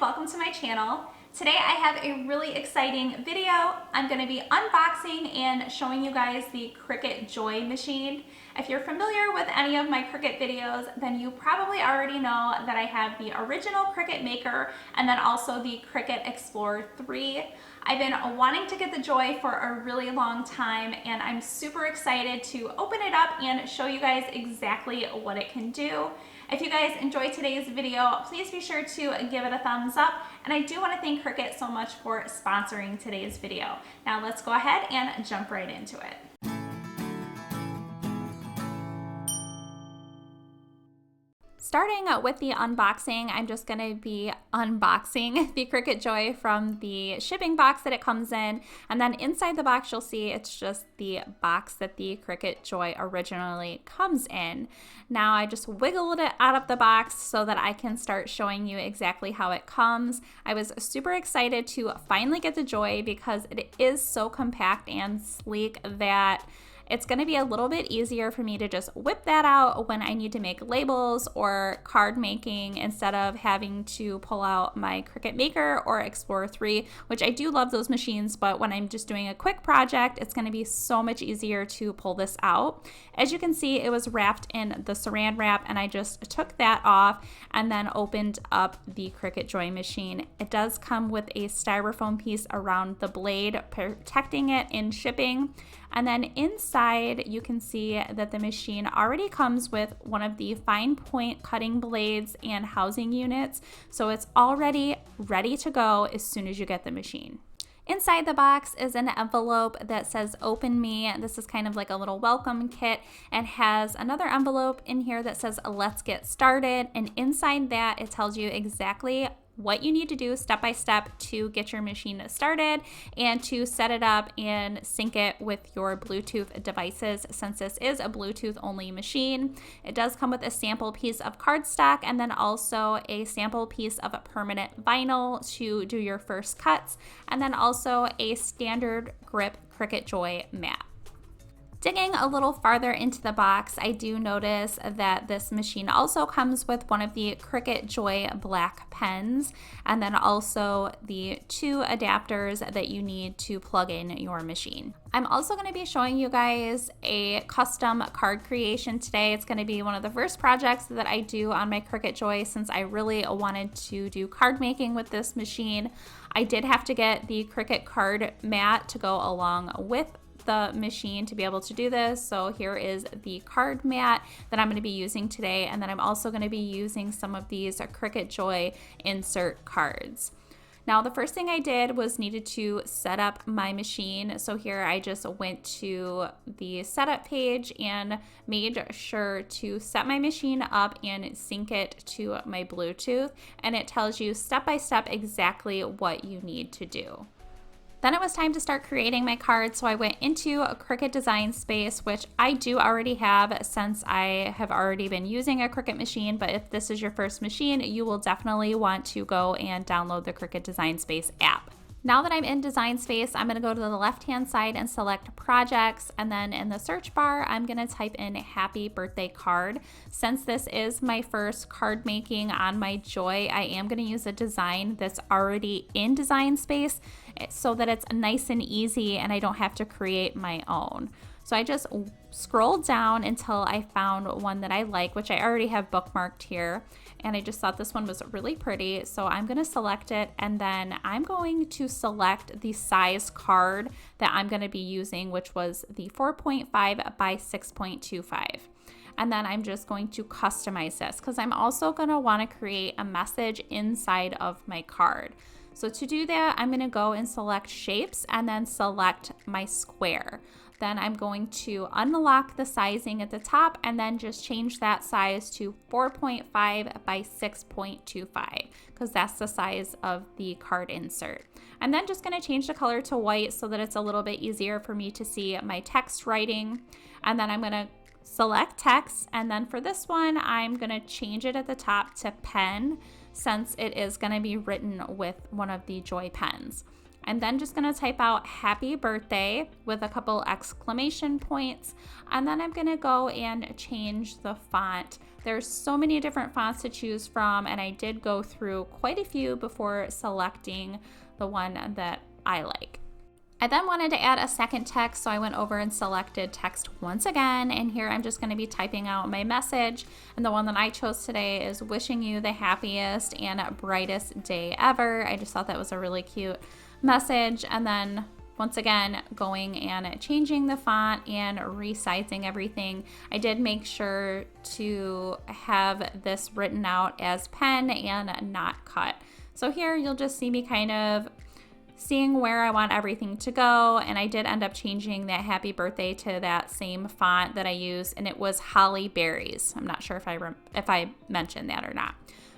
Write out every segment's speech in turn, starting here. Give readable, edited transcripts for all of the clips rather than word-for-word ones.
welcome to my channel. Today I have a really exciting video. I'm going to be unboxing and showing you guys the Cricut Joy machine. If you're familiar with any of my Cricut videos, then you probably already know that I have the original Cricut Maker and then also the Cricut Explorer 3. I've been wanting to get the Joy for a really long time, and I'm super excited to open it up and show you guys exactly what it can do. If you guys enjoyed today's video, please be sure to give it a thumbs up. And I do want to thank Cricut so much for sponsoring today's video. Now let's go ahead and jump right into it. Starting with the unboxing, I'm just going to be unboxing the Cricut Joy from the shipping box that it comes in. And then inside the box, you'll see it's just the box that the Cricut Joy originally comes in. Now I just wiggled it out of the box so that I can start showing you exactly how it comes. I was super excited to finally get the Joy because it is so compact and sleek that it's going to be a little bit easier for me to just whip that out when I need to make labels or card making instead of having to pull out my Cricut Maker or Explorer 3, which I do love those machines, but when I'm just doing a quick project, it's going to be so much easier to pull this out. As you can see, it was wrapped in the saran wrap, and I just took that off and then opened up the Cricut Joy machine. It does come with a styrofoam piece around the blade, protecting it in shipping. And then inside, you can see that the machine already comes with one of the fine point cutting blades and housing units. So it's already ready to go as soon as you get the machine. Inside the box is an envelope that says "Open Me." This is kind of like a little welcome kit, and has another envelope in here that says "Let's get started." And inside that, it tells you exactly what you need to do step by step to get your machine started and to set it up and sync it with your Bluetooth devices, since this is a Bluetooth only machine. It does come with a sample piece of cardstock and then also a sample piece of permanent vinyl to do your first cuts, and then also a standard grip Cricut Joy mat. Digging a little farther into the box, I do notice that this machine also comes with one of the Cricut Joy black pens, and then also the 2 adapters that you need to plug in your machine. I'm also going to be showing you guys a custom card creation today. It's going to be one of the first projects that I do on my Cricut Joy, since I really wanted to do card making with this machine. I did have to get the Cricut card mat to go along with the machine to be able to do this. So here is the card mat that I'm going to be using today, and then I'm also going to be using some of these Cricut Joy insert cards. Now, the first thing I did was needed to set up my machine. So here I just went to the setup page and made sure to set my machine up and sync it to my Bluetooth, and it tells you step by step exactly what you need to do. Then it was time to start creating my cards, so I went into a Cricut Design Space, which I do already have since I have already been using a Cricut machine, but if this is your first machine, you will definitely want to go and download the Cricut Design Space app. Now that I'm in Design Space, I'm going to go to the left-hand side and select Projects, and then in the search bar, I'm going to type in Happy Birthday Card. Since this is my first card making on my Joy, I am going to use a design that's already in Design Space so that it's nice and easy and I don't have to create my own. So I just scrolled down until I found one that I like, which I already have bookmarked here. And I just thought this one was really pretty. So I'm going to select it, and then I'm going to select the size card that I'm going to be using, which was the 4.5 by 6.25. And then I'm just going to customize this because I'm also going to want to create a message inside of my card. So to do that, I'm going to go and select shapes and then select my square. Then I'm going to unlock the sizing at the top and then just change that size to 4.5 by 6.25 because that's the size of the card insert. I'm then just going to change the color to white so that it's a little bit easier for me to see my text writing. And then I'm going to select text, and then for this one, I'm going to change it at the top to pen, since it is going to be written with one of the Joy pens. I'm then just gonna type out happy birthday with a couple exclamation points, and then I'm gonna go and change the font. There's so many different fonts to choose from, and I did go through quite a few before selecting the one that I like. I then wanted to add a second text, so I went over and selected text once again, and here I'm just going to be typing out my message, and the one that I chose today is wishing you the happiest and brightest day ever. I just thought that was a really cute message, and then once again going and changing the font and resizing everything. I did make sure to have this written out as pen and not cut. So here you'll just see me kind of seeing where I want everything to go, and I did end up changing that happy birthday to that same font that I used, and it was Holly Berries. I'm not sure if I mentioned that or not.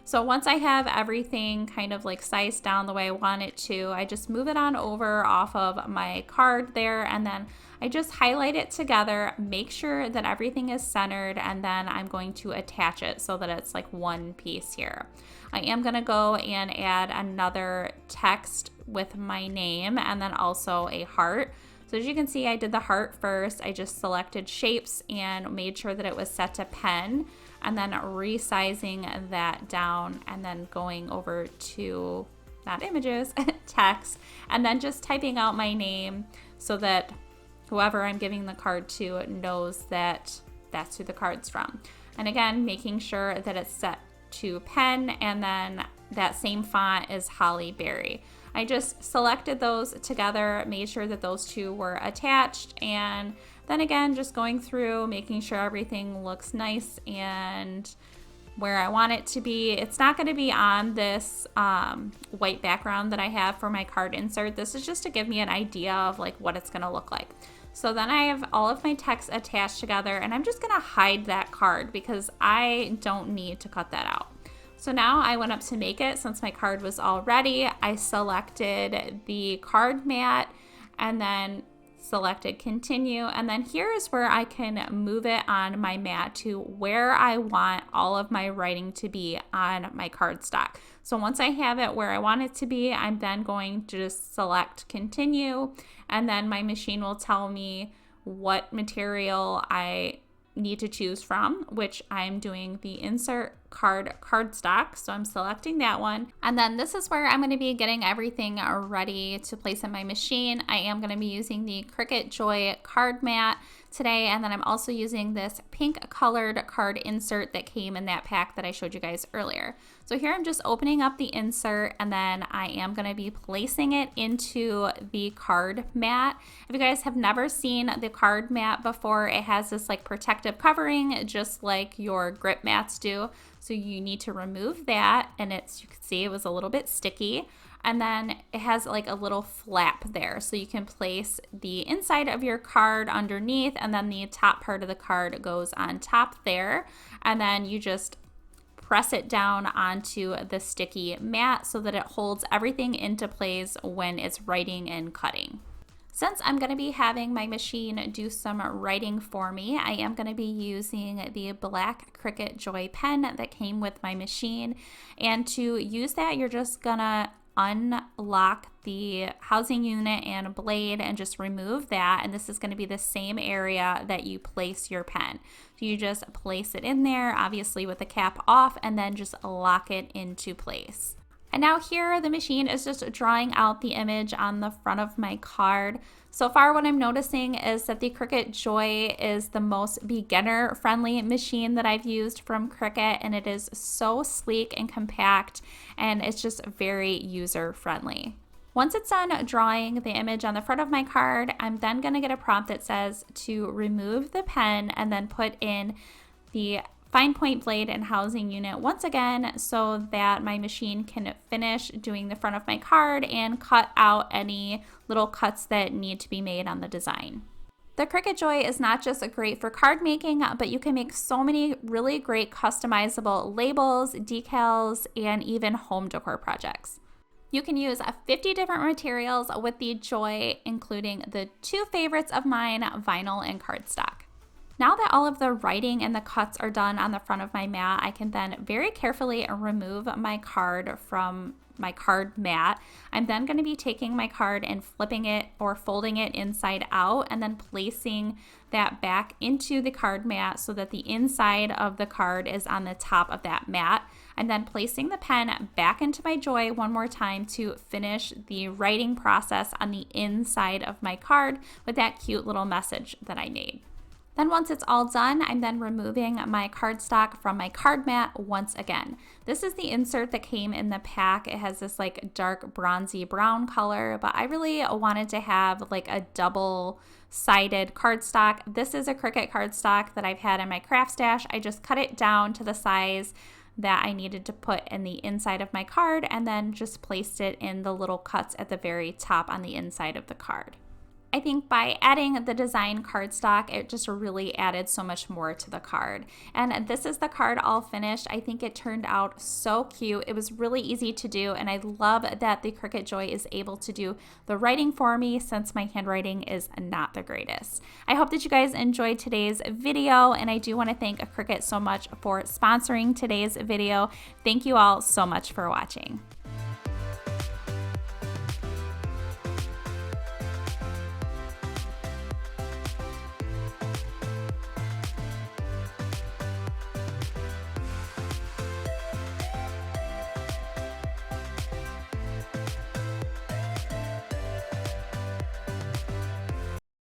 So once I have everything kind of like sized down the way I want it to, I just move it on over off of my card there, and then I just highlight it together, make sure that everything is centered, and then I'm going to attach it so that it's like one piece here. I am gonna go and add another text with my name and then also a heart. So as you can see, I did the heart first. I just selected shapes and made sure that it was set to pen, and then resizing that down and then going over to, not images, text, and then just typing out my name so that whoever I'm giving the card to knows that that's who the card's from. And again, making sure that it's set to pen, and then that same font is Holly Berry. I just selected those together, made sure that those two were attached, and then again, just going through, making sure everything looks nice and where I want it to be. It's not going to be on this white background that I have for my card insert. This is just to give me an idea of like what it's going to look like. So then I have all of my text attached together, and I'm just going to hide that card because I don't need to cut that out. So now I went up to make it. Since my card was all ready, I selected the card mat and then selected continue, and then here is where I can move it on my mat to where I want all of my writing to be on my cardstock. So once I have it where I want it to be, I'm then going to just select continue, and then my machine will tell me what material I need to choose from, which I'm doing the insert cardstock, so I'm selecting that one. And then this is where I'm going to be getting everything ready to place in my machine. I am going to be using the Cricut Joy Card Mat today, and then I'm also using this pink colored card insert that came in that pack that I showed you guys earlier. So here I'm just opening up the insert, and then I am going to be placing it into the card mat. If you guys have never seen the card mat before, it has this like protective covering just like your grip mats do. So you need to remove that, and you can see it was a little bit sticky. And then it has like a little flap there, so you can place the inside of your card underneath, and then the top part of the card goes on top there, and then you just press it down onto the sticky mat so that it holds everything into place when it's writing and cutting. Since I'm going to be having my machine do some writing for me, I am going to be using the black Cricut Joy pen that came with my machine. And to use that, you're just going to unlock the housing unit and blade and just remove that. And this is going to be the same area that you place your pen. So you just place it in there, obviously with the cap off, and then just lock it into place. And now here the machine is just drawing out the image on the front of my card. So far what I'm noticing is that the Cricut Joy is the most beginner friendly machine that I've used from Cricut, and it is so sleek and compact, and it's just very user friendly. Once it's done drawing the image on the front of my card, I'm then going to get a prompt that says to remove the pen and then put in the fine point blade and housing unit once again so that my machine can finish doing the front of my card and cut out any little cuts that need to be made on the design. The Cricut Joy is not just great for card making, but you can make so many really great customizable labels, decals, and even home decor projects. You can use 50 different materials with the Joy, including the two favorites of mine, vinyl and cardstock. Now that all of the writing and the cuts are done on the front of my mat, I can then very carefully remove my card from my card mat. I'm then going to be taking my card and flipping it or folding it inside out and then placing that back into the card mat so that the inside of the card is on the top of that mat. I'm then placing the pen back into my Joy one more time to finish the writing process on the inside of my card with that cute little message that I made. Then once it's all done, I'm then removing my cardstock from my card mat once again. This is the insert that came in the pack. It has this like dark bronzy brown color, but I really wanted to have like a double-sided cardstock. This is a Cricut cardstock that I've had in my craft stash. I just cut it down to the size that I needed to put in the inside of my card and then just placed it in the little cuts at the very top on the inside of the card. I think by adding the design cardstock, it just really added so much more to the card. And this is the card all finished. I think it turned out so cute. It was really easy to do, and I love that the Cricut Joy is able to do the writing for me since my handwriting is not the greatest. I hope that you guys enjoyed today's video, and I do want to thank Cricut so much for sponsoring today's video. Thank you all so much for watching.